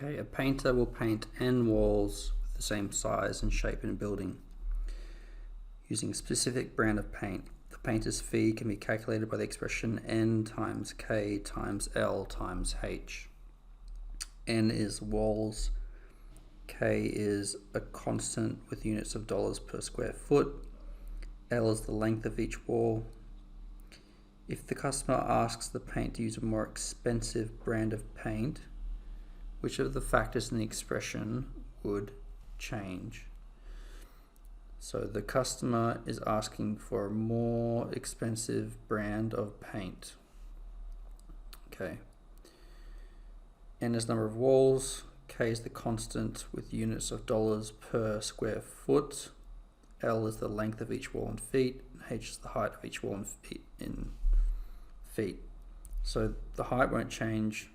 Okay, a painter will paint n walls with the same size and shape in a building using a specific brand of paint. The painter's fee can be calculated by the expression n times k times l times h. N is walls, k is a constant with units of dollars per square foot, l is the length of each wall. If the customer asks the paint to use a more expensive brand of paint, which of the factors in the expression would change? So the customer is asking for a more expensive brand of paint. Okay. N is number of walls, K is the constant with units of dollars per square foot, L is the length of each wall in feet, and H is the height of each wall in feet. So the height won't change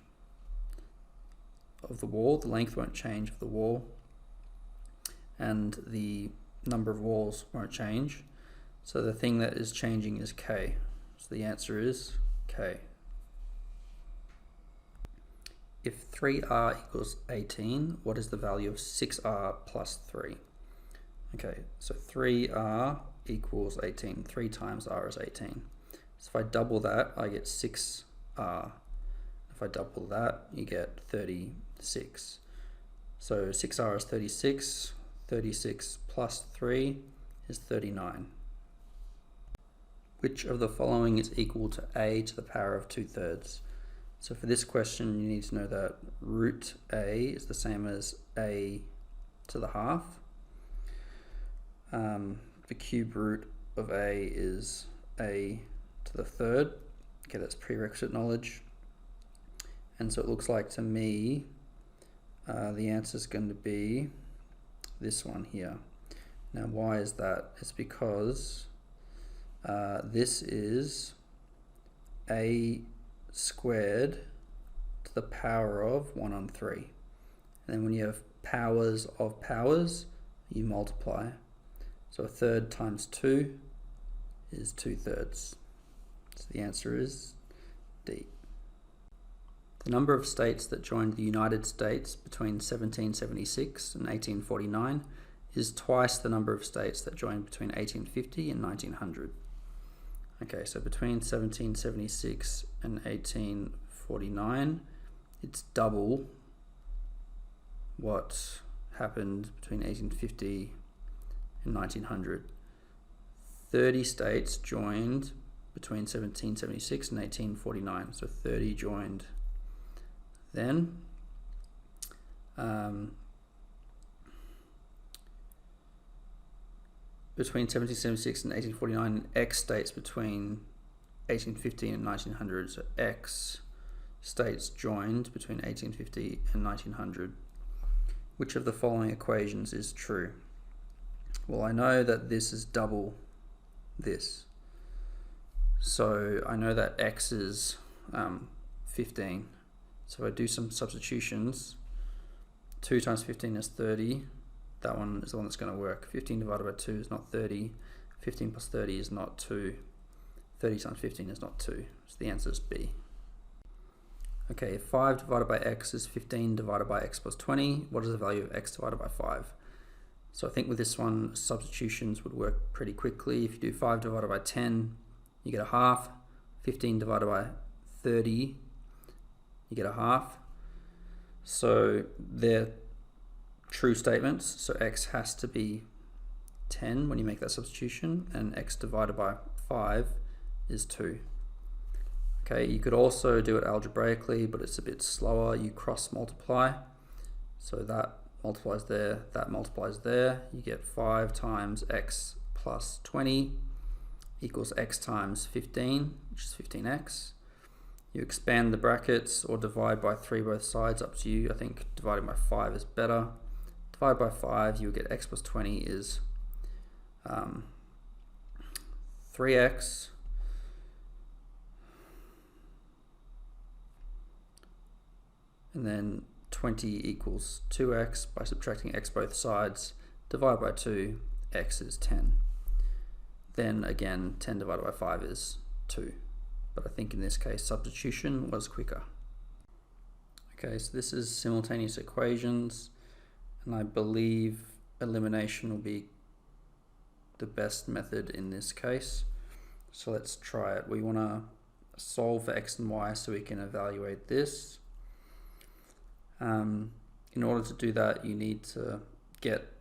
of the wall, the length won't change of the wall, and the number of walls won't change. So the thing that is changing is K. So the answer is K. If 3r equals 18, what is the value of 6r plus 3? Okay, so 3r equals 18. 3 times r is 18. So if I double that, I get 6r. If I double that, you get 36. So 6r is 36. 36 plus 3 is 39. Which of the following is equal to a to the power of 2/3? So for this question, you need to know that root a is the same as a to the half. The cube root of a is a to the third. Okay, that's prerequisite knowledge. And so it looks like to me, the answer is going to be this one here. Now why is that? It's because this is a squared to the power of 1 on 3. And then when you have powers of powers, you multiply. So 1/3 times 2 is 2/3. So the answer is D. The number of states that joined the United States between 1776 and 1849 is twice the number of states that joined between 1850 and 1900. Okay, so between 1776 and 1849, it's double what happened between 1850 and 1900. 30 states joined between 1776 and 1849, so 30 joined then. Between 1776 and 1849, X states between 1850 and 1900, so X states joined between 1850 and 1900. Which of the following equations is true? Well, I know that this is double this. So I know that X is 15. So if I do some substitutions, 2 times 15 is 30. That one is the one that's going to work. 15 divided by 2 is not 30. 15 plus 30 is not 2. 30 times 15 is not 2. So the answer is B. Okay, if 5 divided by x is 15 divided by x plus 20, what is the value of x divided by 5? So I think with this one, substitutions would work pretty quickly. If you do 5 divided by 10, you get a half. 15 divided by 30, you get a half. So they're true statements. So x has to be 10 when you make that substitution, and x divided by 5 is 2. Okay, you could also do it algebraically, but it's a bit slower. You cross multiply. So that multiplies there, that multiplies there. You get 5 times x plus 20 equals x times 15, which is 15x. You expand the brackets or divide by 3 both sides, up to you. I think dividing by 5 is better. Divide by 5, you get x plus 20 is 3x. And then 20 equals 2x. By subtracting x both sides, divide by 2, x is 10. Then again, 10 divided by 5 is 2. But I think in this case, substitution was quicker. Okay, so this is simultaneous equations, and I believe elimination will be the best method in this case. So let's try it. We want to solve for x and y so we can evaluate this. In order to do that, you need to get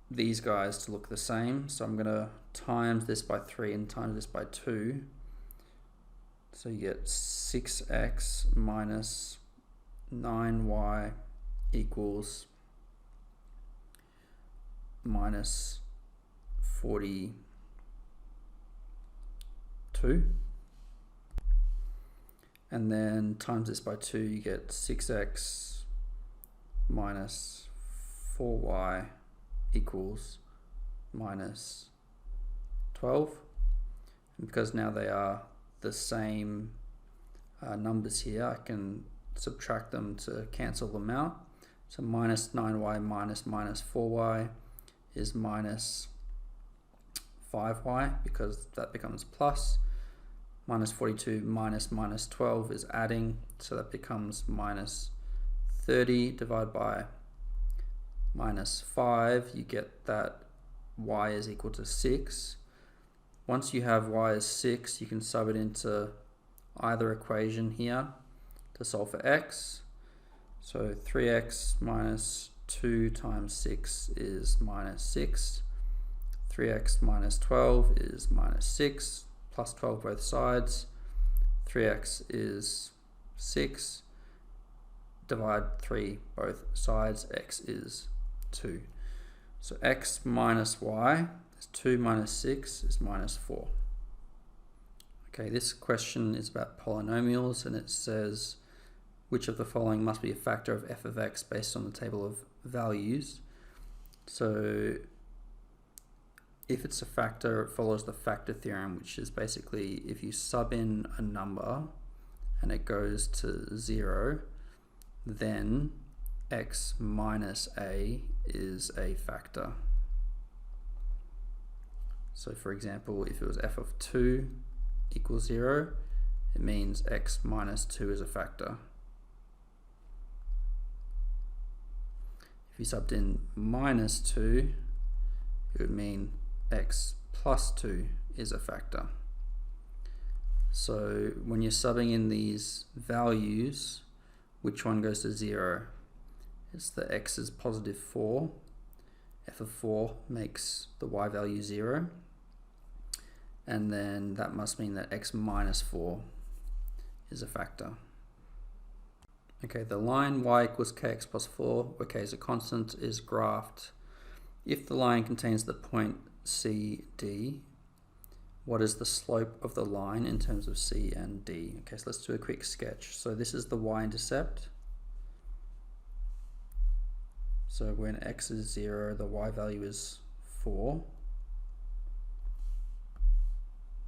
these guys to look the same. So I'm going to times this by 3 and times this by 2. So you get 6x minus 9y equals minus 42. And then times this by 2, you get 6x minus 4y equals minus 12. And because now they are the same numbers here, I can subtract them to cancel them out. So minus 9y minus 4y is minus 5y, because that becomes plus. Minus 42 minus 12 is adding, so that becomes minus 30 divided by minus 5. You get that y is equal to 6. Once you have y is 6, you can sub it into either equation here to solve for x. So 3x minus 2 times 6 is minus 6. 3x minus 12 is minus 6. Plus 12 both sides. 3x is 6. Divide 3 both sides. X is 2. So x minus y is 2 minus 6 is minus 4. Okay, this question is about polynomials, and it says which of the following must be a factor of f of x based on the table of values. So if it's a factor, it follows the factor theorem, which is basically if you sub in a number and it goes to 0, then x minus a is a factor. So for example, if it was f of 2 equals 0, it means x minus 2 is a factor. If you subbed in minus 2, it would mean x plus 2 is a factor. So when you're subbing in these values, which one goes to 0? It's the x is positive 4. F of 4 makes the y value 0. And then that must mean that x minus 4 is a factor. Okay, the line y equals kx plus 4, where k is a constant, is graphed. If the line contains the point CD, what is the slope of the line in terms of C and D? Okay, so let's do a quick sketch. So this is the y-intercept. So when x is 0, the y value is 4.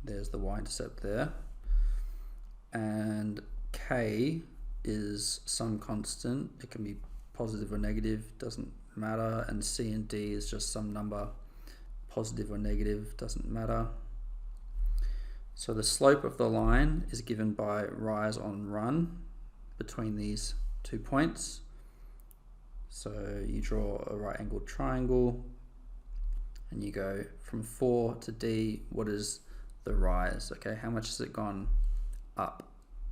There's the y-intercept there. And k is some constant. It can be positive or negative, doesn't matter. And C and D is just some number, positive or negative, doesn't matter. So the slope of the line is given by rise on run between these 2 points. So you draw a right angled triangle and you go from 4 to D. What is the rise? Okay, how much has it gone up?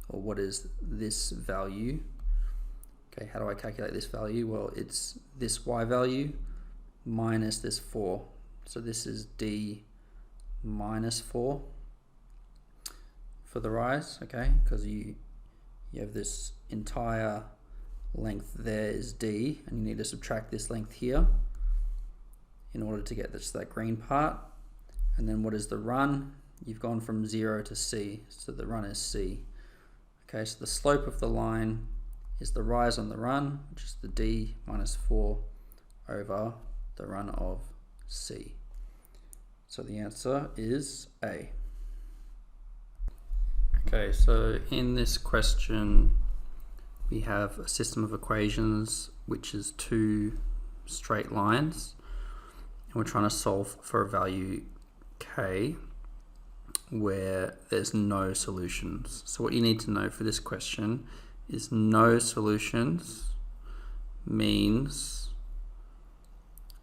Or what is this value? Okay, how do I calculate this value? Well, it's this y value minus this 4. So this is D minus 4 for the rise, okay? Because you have this entire length there is D, and you need to subtract this length here in order to get this, that green part. And then what is the run? You've gone from 0 to C, so the run is C. Okay, so the slope of the line is the rise on the run, which is the D minus 4 over the run of C. So the answer is A. Okay, so in this question, we have a system of equations which is 2 straight lines, and we're trying to solve for a value k where there's no solutions. So what you need to know for this question is no solutions means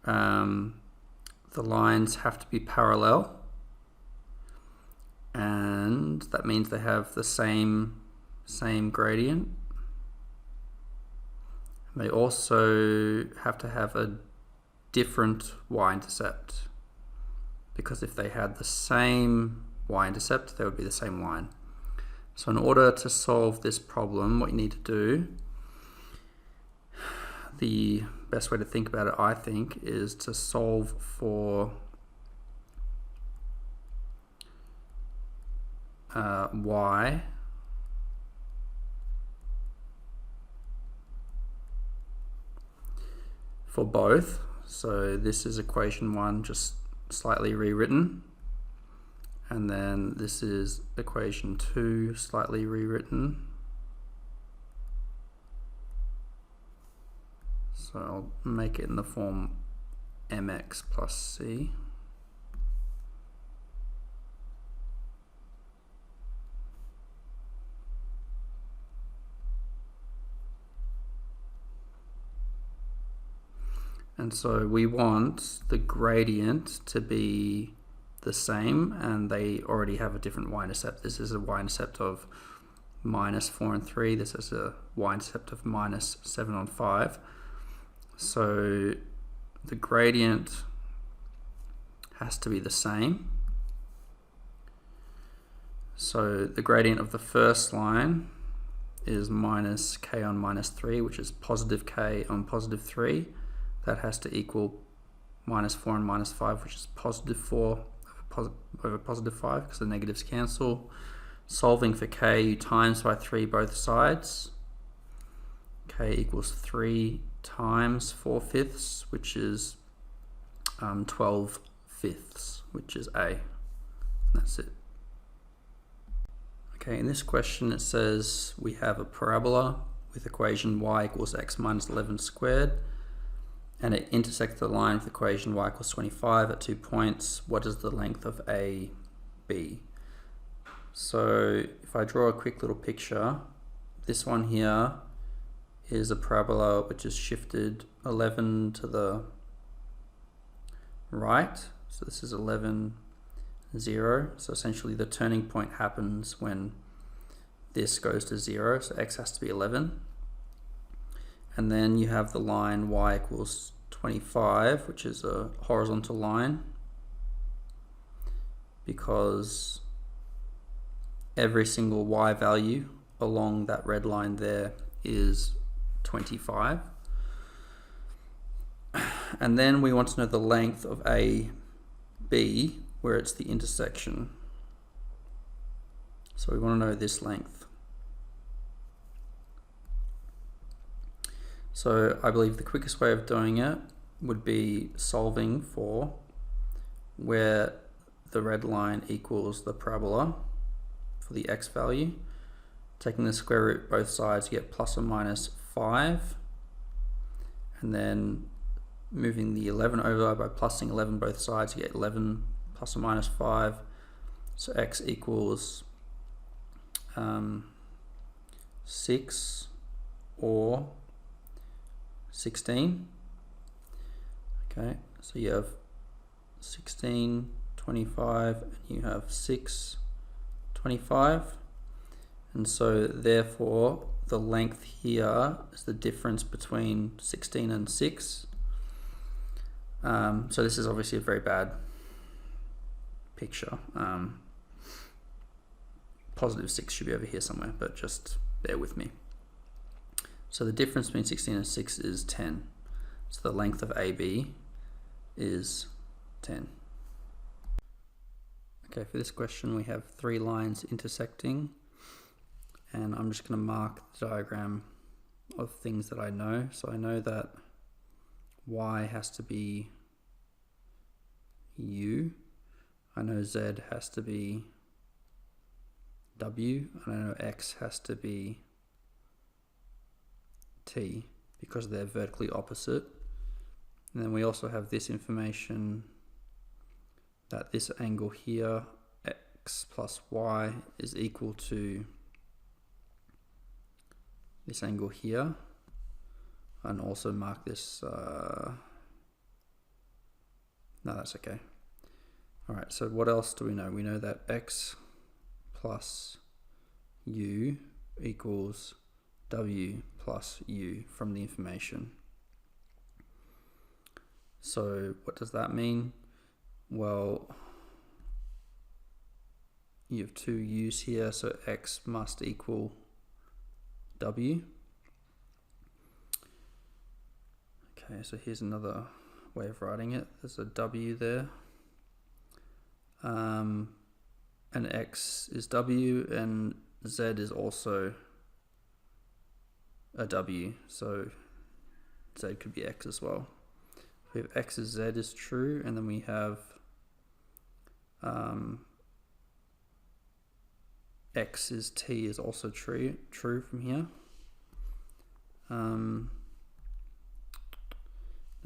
the lines have to be parallel, and that means they have the same gradient. They also have to have a different y-intercept, because if they had the same y-intercept, they would be the same line. So in order to solve this problem, what you need to do, the best way to think about it, I think, is to solve for y for both. So this is equation 1, just slightly rewritten. And then this is equation 2, slightly rewritten. So I'll make it in the form mx plus c. And so we want the gradient to be the same, and they already have a different y-intercept. This is a y-intercept of minus 4 and 3. This is a y-intercept of minus 7 on 5. So the gradient has to be the same. So the gradient of the first line is minus k on minus 3, which is positive k on positive 3. That has to equal minus 4 and minus 5, which is positive 4 over positive 5, because the negatives cancel. Solving for k, you times by 3 both sides. K equals 3 times 4/5, which is 12/5, which is A. That's it. Okay, in this question it says we have a parabola with equation y equals x minus 11 squared, and it intersects the line with equation y equals 25 at 2 points. What is the length of AB? So if I draw a quick little picture, this one here is a parabola which is shifted 11 to the right. So this is 11, 0. So essentially the turning point happens when this goes to 0. So x has to be 11. And then you have the line y equals 25, which is a horizontal line, because every single y value along that red line there is 25. And then we want to know the length of AB, where it's the intersection. So we want to know this length. So I believe the quickest way of doing it would be solving for where the red line equals the parabola for the x value. Taking the square root both sides, you get plus or minus 5. And then moving the 11 over by plussing 11 both sides, you get 11 plus or minus 5. So x equals 6 or 16. Okay, so you have 16, 25, and you have 6, 25. And so therefore the length here is the difference between 16 and 6. So this is obviously a very bad picture. Positive 6 should be over here somewhere, but just bear with me. So the difference between 16 and 6 is 10. So the length of AB is 10. Okay, for this question we have 3 lines intersecting, and I'm just going to mark the diagram of things that I know. So I know that Y has to be U. I know Z has to be W, and I know X has to be T, because they're vertically opposite. And then we also have this information that this angle here, X plus Y, is equal to this angle here, and also mark this, no, that's okay. All right, so what else do we know? We know that x plus u equals w plus u from the information. So what does that mean? Well, you have two u's here, so x must equal w. Okay, so here's another way of writing it. There's a w there. And x is w, and z is also a w, so z could be x as well. We have x is z is true, and then we have x is t is also true from here.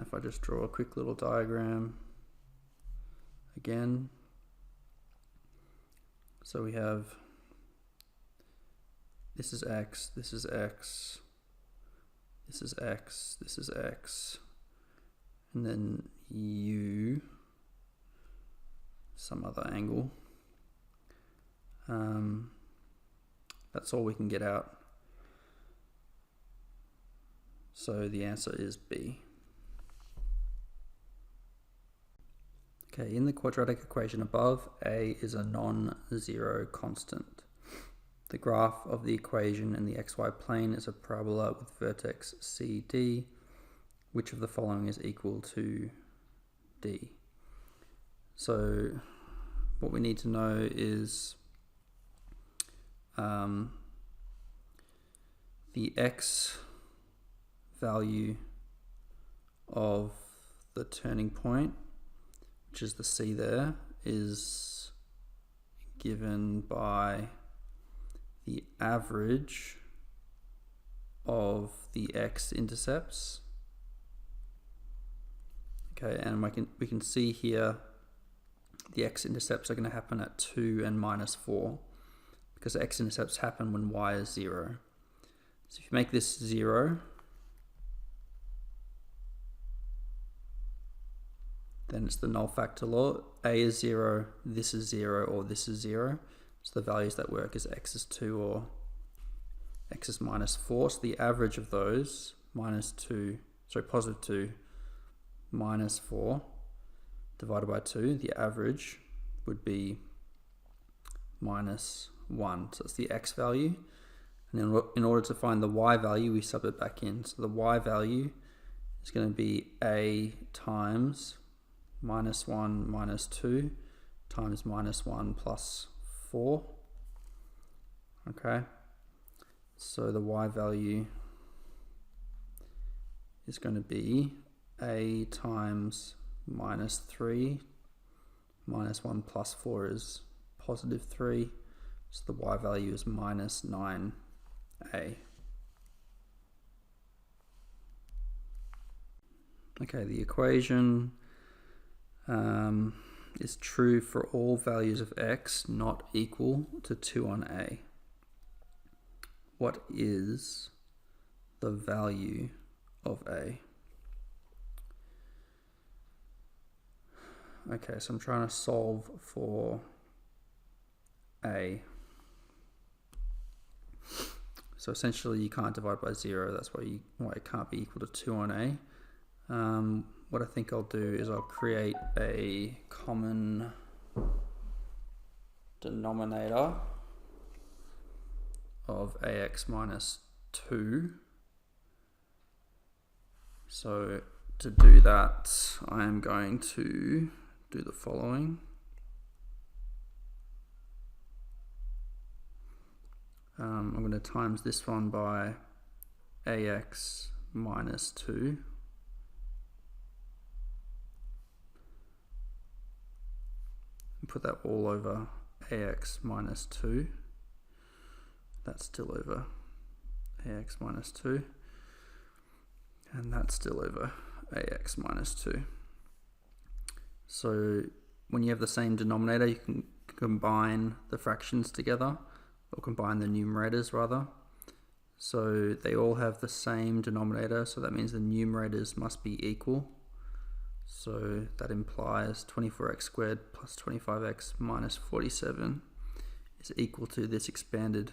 If I just draw a quick little diagram again, so we have this is x, this is x, this is x, this is x, and then u, some other angle. That's all we can get out. So the answer is B. Okay, in the quadratic equation above, A is a non-zero constant. The graph of the equation in the xy plane is a parabola with vertex CD. Which of the following is equal to D? So what we need to know is the x value of the turning point, which is the C there, is given by the average of the x-intercepts. Okay, and we can see here the x-intercepts are going to happen at 2 and minus 4, because x-intercepts happen when y is 0. So if you make this 0, then it's the null factor law. A is 0, this is 0, or this is 0. So the values that work is x is 2 or x is minus 4. So the average of those, positive 2 minus 4 divided by 2, the average would be minus 1. So it's the x value. And then in order to find the y value, we sub it back in. So the y value is going to be A times minus 1 minus 2 times minus 1 plus 4. Okay. So the y value is going to be A times minus 3 minus 1 plus 4 is positive 3. So the y value is minus 9A. Okay, the equation is true for all values of x not equal to 2 on A. What is the value of A? Okay, so I'm trying to solve for A. So essentially you can't divide by 0, that's why it can't be equal to 2 on A. What I think I'll do is I'll create a common denominator of ax minus 2. So to do that, I am going to do the following. I'm going to times this one by ax minus 2. And put that all over ax minus 2. That's still over ax minus 2. And that's still over ax minus 2. So when you have the same denominator, you can combine the fractions together, or combine the numerators rather. So they all have the same denominator, so that means the numerators must be equal. So that implies 24x squared plus 25x minus 47 is equal to this expanded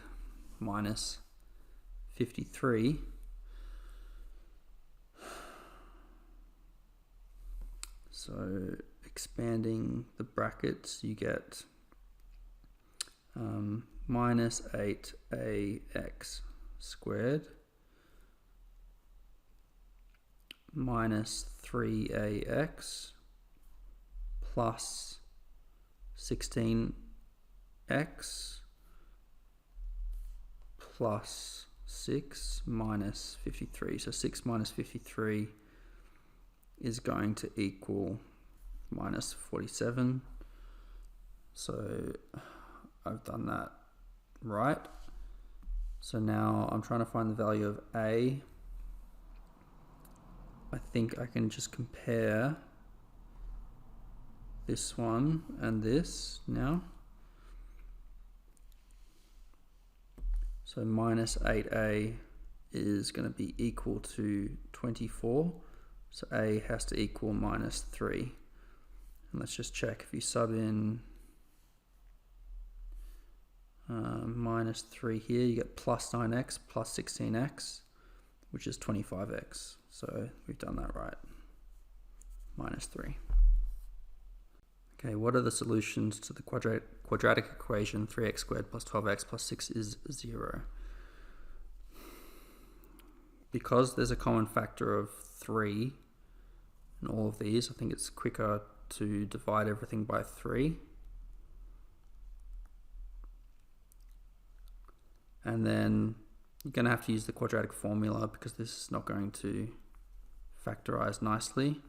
minus 53. So expanding the brackets, you get minus 8ax squared minus 3ax plus 16x plus 6 minus 53. So 6 minus 53 is going to equal minus 47. So I've done that right. So now I'm trying to find the value of a. I think I can just compare this one and this now. So minus 8a is going to be equal to 24. So a has to equal minus 3. And let's just check. If you sub in minus 3 here, you get plus 9x plus 16x, which is 25x. So we've done that right. Minus 3. Okay, what are the solutions to the quadratic equation 3x squared plus 12x plus 6 is 0? Because there's a common factor of 3 in all of these, I think it's quicker to divide everything by 3. And then you're going to have to use the quadratic formula because this is not going to factorize nicely,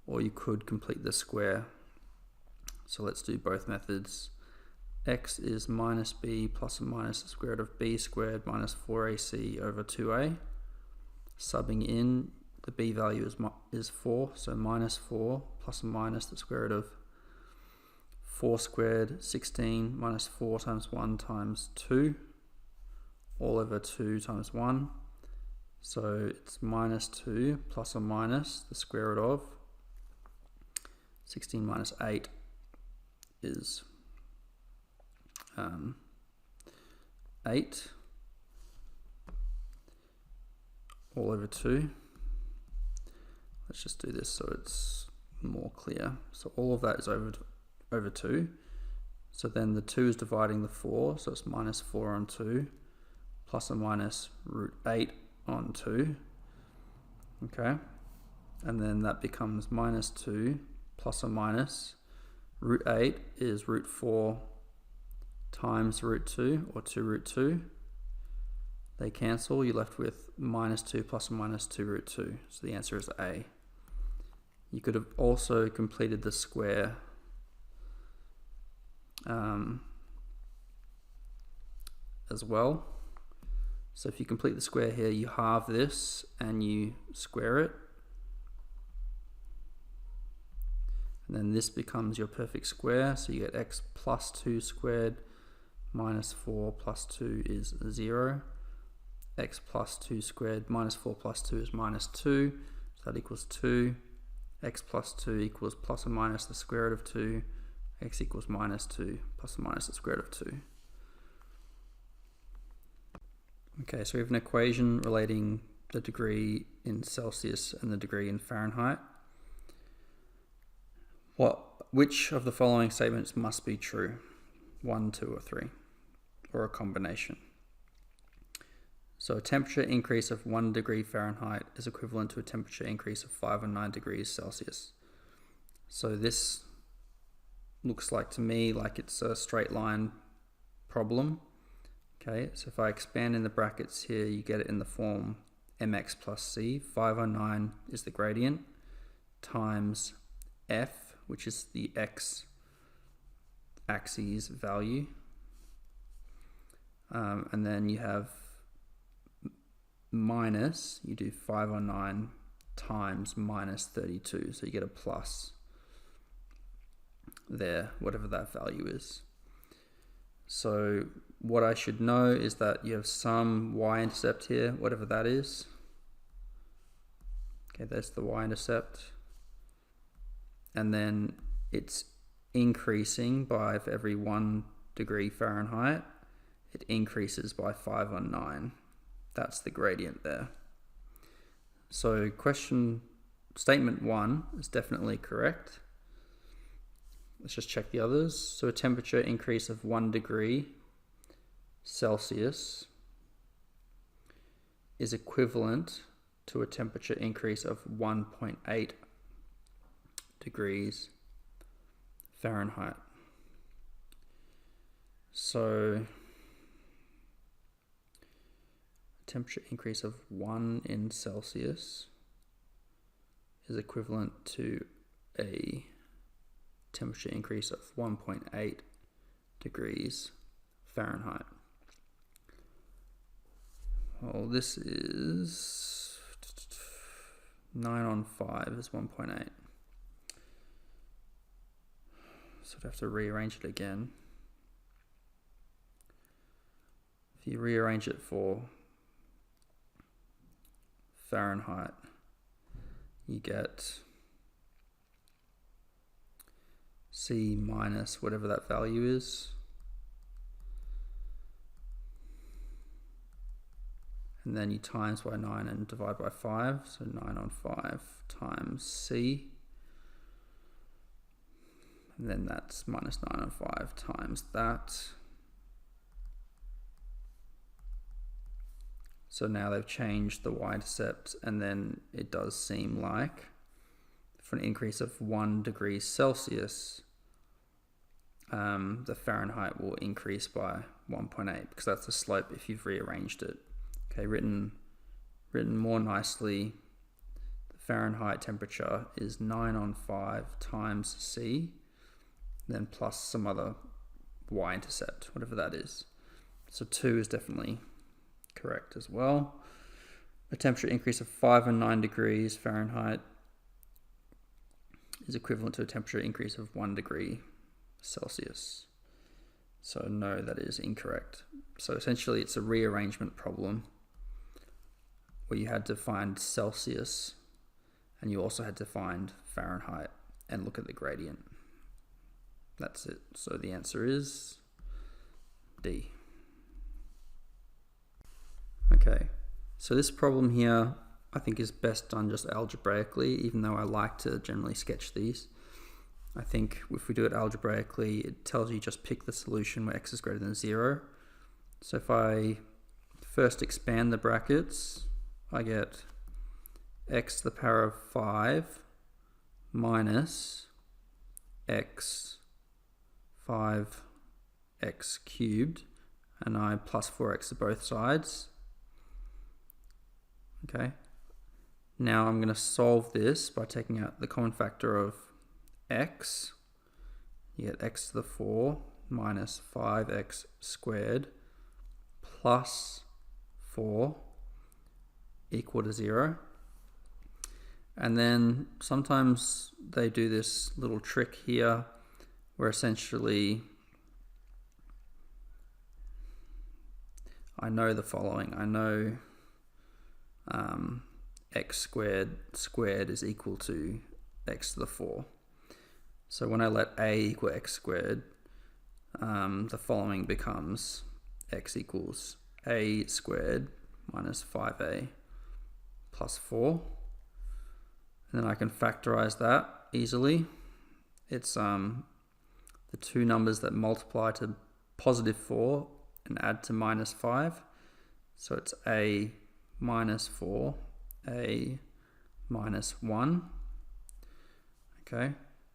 or you could complete the square. So let's do both methods. X is minus b plus or minus the square root of b squared minus 4ac over 2a. Subbing in, the b value is 4, so minus 4 plus or minus the square root of 4 squared, 16 minus 4 times 1 times 2, all over 2 times 1. So it's minus 2 plus or minus the square root of 16 minus 8 is 8 all over 2. Let's just do this so it's more clear. So all of that is over 2. So then the 2 is dividing the 4, so it's minus 4 on 2 plus or minus root 8 on 2. Okay, and then that becomes minus 2 plus or minus root 8 is root 4 times root 2, or 2 root 2. They cancel, you're left with minus 2 plus or minus 2 root 2. So the answer is A. You could have also completed the square as well. So if you complete the square here, you halve this and you square it. And then this becomes your perfect square. So you get x plus 2 squared minus 4 plus 2 is 0. X plus 2 squared minus 4 plus 2 is minus 2. So that equals 2. X plus 2 equals plus or minus the square root of 2. X equals minus 2 plus or minus the square root of 2. Okay, so we have an equation relating the degree in Celsius and the degree in Fahrenheit. Which of the following statements must be true? 1, 2, or 3, or a combination? So a temperature increase of 1 degree Fahrenheit is equivalent to a temperature increase of 5 or 9 degrees Celsius. So this looks like to me like it's a straight line problem. Okay, so if I expand in the brackets here, you get it in the form mx plus c. 5 or 9 is the gradient, times f, which is the x-axis value. And then you have minus, you do 5 or 9 times minus 32. So you get a plus there, whatever that value is. So what I should know is that you have some y-intercept here, whatever that is. Okay, that's the y-intercept. And then it's increasing by, for every 1 degree Fahrenheit, it increases by 519. That's the gradient there. So statement 1 is definitely correct. Let's just check the others. So a temperature increase of 1 degree Celsius is equivalent to a temperature increase of 1.8 degrees Fahrenheit. So a temperature increase of 1 in Celsius is equivalent to a temperature increase of 1.8 degrees Fahrenheit. Well, this is 9 on 5 is 1.8. So I'd have to rearrange it again. If you rearrange it for Fahrenheit, you get C minus whatever that value is. And then you times by 9 and divide by 5. So 9 on 5 times C. And then that's minus 9 on 5 times that. So now they've changed the y-intercept, and then it does seem like for an increase of 1 degree Celsius, the Fahrenheit will increase by 1.8 because that's the slope if you've rearranged it. Okay, written more nicely, the Fahrenheit temperature is 9 on 5 times C, then plus some other y-intercept, whatever that is. So 2 is definitely correct as well. A temperature increase of 5 and 9 degrees Fahrenheit is equivalent to a temperature increase of 1 degree Celsius. So no, that is incorrect. So essentially it's a rearrangement problem where you had to find Celsius and you also had to find Fahrenheit and look at the gradient. That's it. So the answer is D. Okay, so this problem here I think is best done just algebraically, even though I like to generally sketch these. I think if we do it algebraically, it tells you just pick the solution where x is greater than 0. So if I first expand the brackets, I get x to the power of 5 minus x 5x cubed, and I plus 4x to both sides. Okay, now I'm going to solve this by taking out the common factor of x. You get x to the 4 minus 5x squared plus 4 equal to 0. And then sometimes they do this little trick here where essentially I know the following. I know x squared is equal to x to the 4. So when I let a equal x squared, the following becomes x equals a squared minus 5a plus 4. And then I can factorize that easily. It's the two numbers that multiply to positive 4 and add to minus 5. So it's a minus 4, a minus 1. Okay,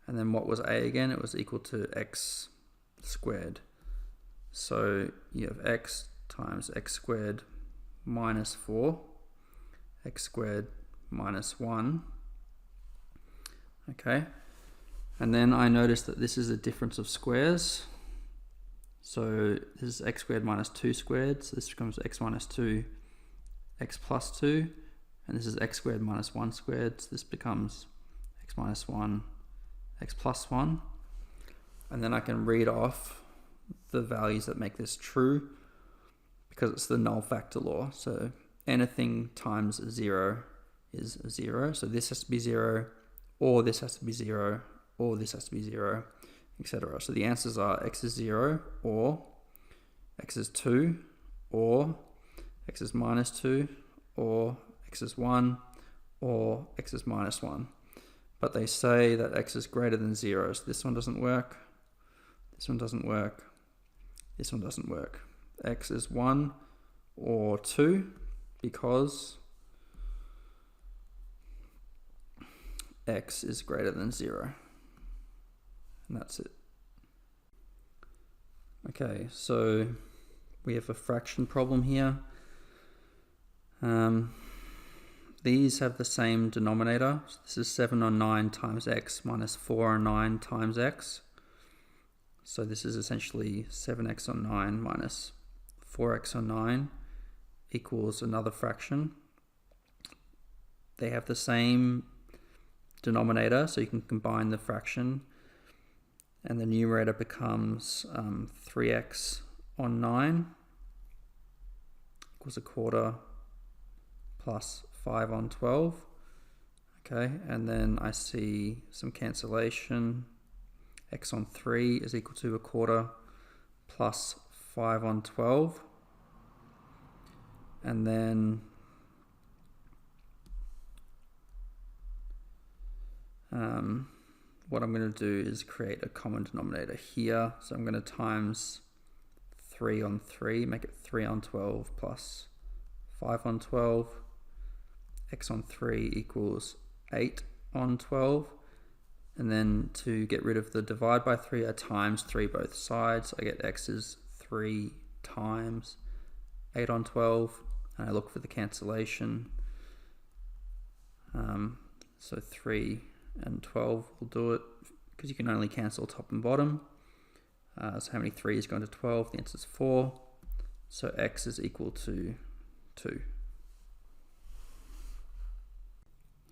and then what was a again? It was equal to x squared. So you have x times x squared minus 4, x squared minus 1. Okay, and then I noticed that this is a difference of squares. So this is x squared minus 2 squared, so this becomes x minus 2, x plus 2, and this is x squared minus 1 squared, so this becomes x minus 1, x plus 1. And then I can read off the values that make this true because it's the null factor law. So anything times 0 is 0. So this has to be 0, or this has to be 0, or this has to be 0, etc. So the answers are x is 0, or x is 2, or x is minus 2, or x is 1, or x is minus 1. But they say that x is greater than 0. So this one doesn't work. This one doesn't work. This one doesn't work. X is 1 or 2 because x is greater than 0. And that's it. Okay, so we have a fraction problem here. These have the same denominator. So this is 7 on 9 times x minus 4 on 9 times x. So this is essentially 7x on 9 minus 4x on 9 equals another fraction. They have the same denominator, so you can combine the fraction, and the numerator becomes 3x on 9 equals a quarter plus 5 on 12. Okay, and then I see some cancellation. X on 3 is equal to a quarter plus 5 on 12. And then what I'm going to do is create a common denominator here. So I'm going to times 3 on 3, make it 3 on 12 plus 5 on 12. X on 3 equals 8 on 12. And then to get rid of the divide by 3, I times 3 both sides. I get x is 3 times 8 on 12. And I look for the cancellation. So 3 and 12 will do it, because you can only cancel top and bottom. So how many 3's go into 12? The answer is 4. So x is equal to 2.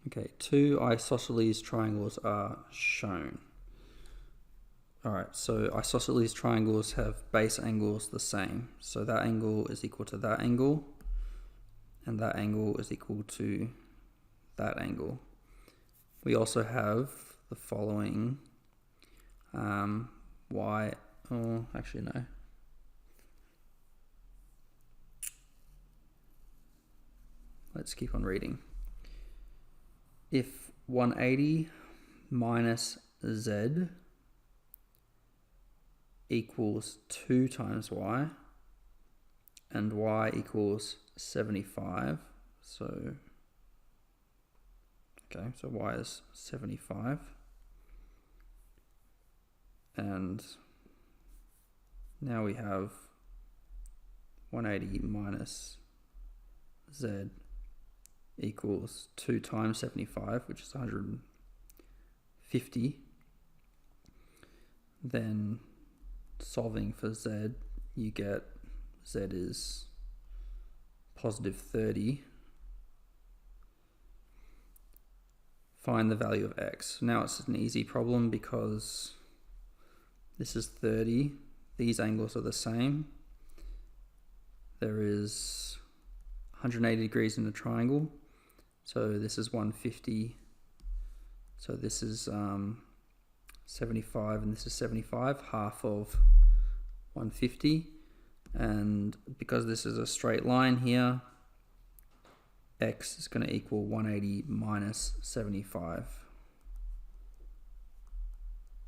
Okay, 2 isosceles triangles are shown. Alright, so isosceles triangles have base angles the same. So that angle is equal to that angle, and that angle is equal to that angle. We also have the following actually no. Let's keep on reading. If 180 minus z equals 2 times y, and y equals 75, so y is 75, and now we have 180 minus z equals 2 times 75, which is 150. Then solving for z, you get z is positive 30. Find the value of x. Now it's an easy problem because this is 30. These angles are the same. There is 180 degrees in the triangle. So this is 150. So this is 75 and this is 75, half of 150. And because this is a straight line here, x is going to equal 180 minus 75.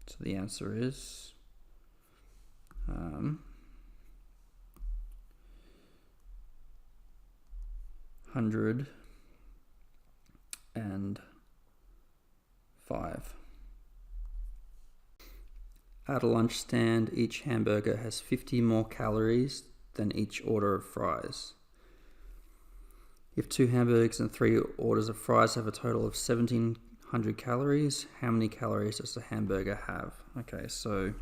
So the answer is 105. At a lunch stand, each hamburger has 50 more calories than each order of fries. If 2 hamburgers and 3 orders of fries have a total of 1700 calories, how many calories does the hamburger have? Okay, so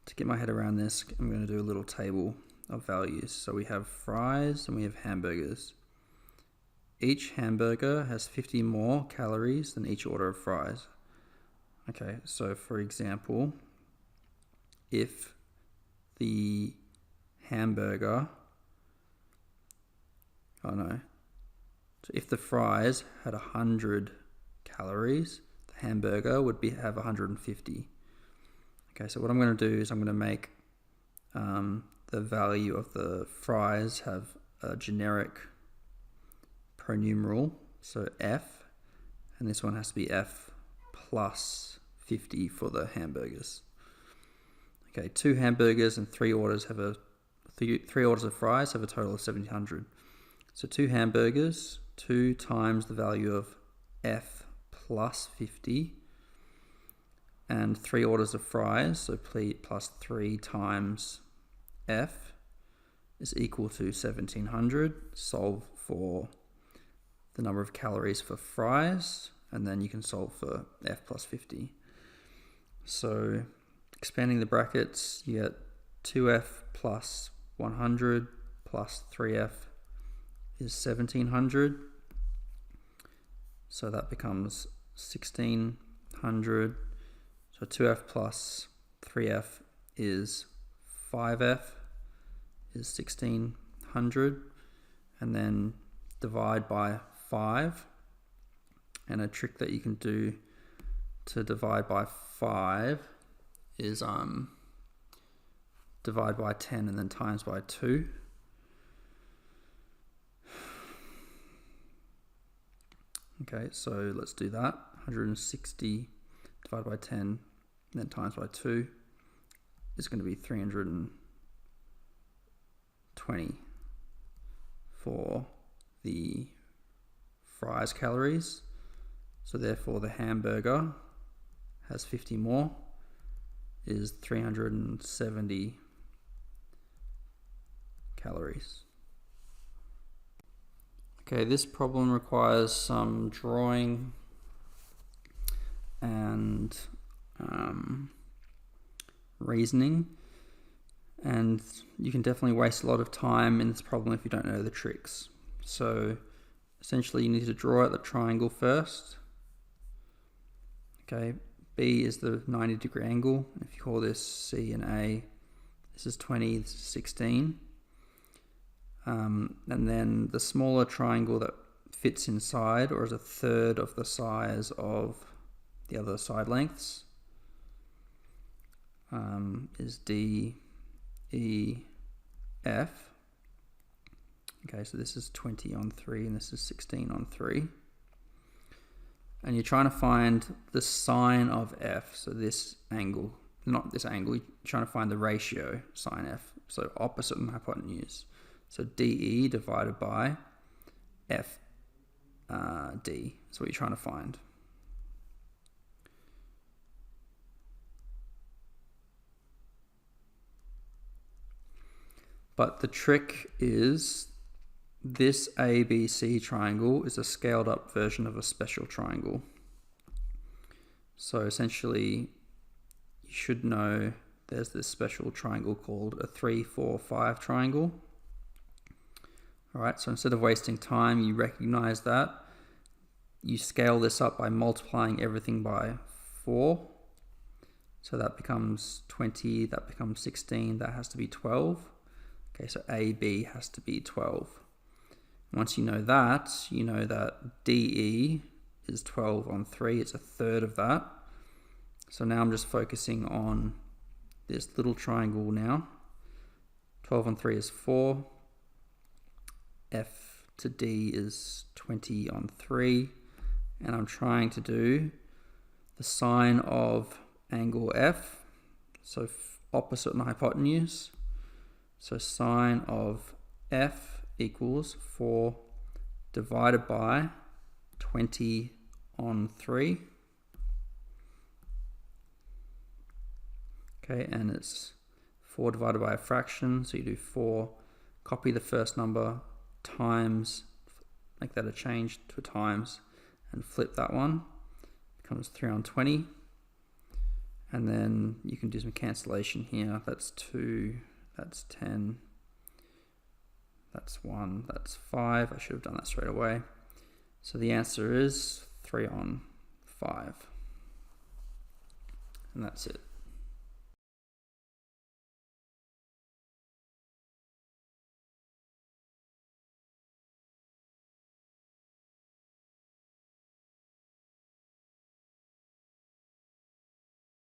to get my head around this, I'm going to do a little table of values. So we have fries and we have hamburgers. Each hamburger has 50 more calories than each order of fries. Okay, so for example, if the hamburger, so if the fries had 100 calories, the hamburger would have 150. Okay, so what I'm going to do is I'm going to make the value of the fries have a generic pronumeral, so F, and this one has to be F plus 50 for the hamburgers. Okay, 2 hamburgers and 3 orders three orders of fries have a total of 1700. So 2 hamburgers, 2 times the value of F plus 50, and 3 orders of fries, so plus 3 times F is equal to 1700. Solve for the number of calories for fries, and then you can solve for F plus 50. So expanding the brackets, you get 2F plus 100 plus 3F is 1700. So that becomes 1600. So 2F plus 3F is 5F is 1600. And then divide by 5. And a trick that you can do to divide by 5 is divide by 10 and then times by 2. Okay, so let's do that. 160 divided by 10 and then times by 2 is going to be 320 for the fries calories. So therefore the hamburger has 50 more, is 370 calories. Okay, this problem requires some drawing and reasoning, and you can definitely waste a lot of time in this problem if you don't know the tricks. So essentially you need to draw out the triangle first. Okay, B is the 90-degree angle. If you call this C and A, this is 20, this is 16. And then the smaller triangle that fits inside, or is a third of the size of the other side lengths, is D, E, F. Okay, so this is 20 on 3 and this is 16 on 3. And you're trying to find the sine of F, so this angle, not this angle, you're trying to find the ratio sine F, so opposite and hypotenuse. So DE divided by FD is what you're trying to find. But the trick is this ABC triangle is a scaled up version of a special triangle. So essentially, you should know there's this special triangle called a 3, 4, 5 triangle. All right, so instead of wasting time, you recognize that. You scale this up by multiplying everything by 4. So that becomes 20, that becomes 16, that has to be 12. Okay, so AB has to be 12. Once you know that DE is 12 on 3, it's a third of that. So now I'm just focusing on this little triangle now. 12 on 3 is 4. F to D is 20 on 3. And I'm trying to do the sine of angle F, so opposite and hypotenuse. So sine of F equals 4 divided by 20 on 3. Okay, and it's 4 divided by a fraction, so you do 4, copy the first number, times, make that a change to a times, and flip that one, becomes 3 on 20. And then you can do some cancellation here. That's 2, that's 10, that's 1, that's 5. I should have done that straight away. So the answer is 3 on 5. And that's it.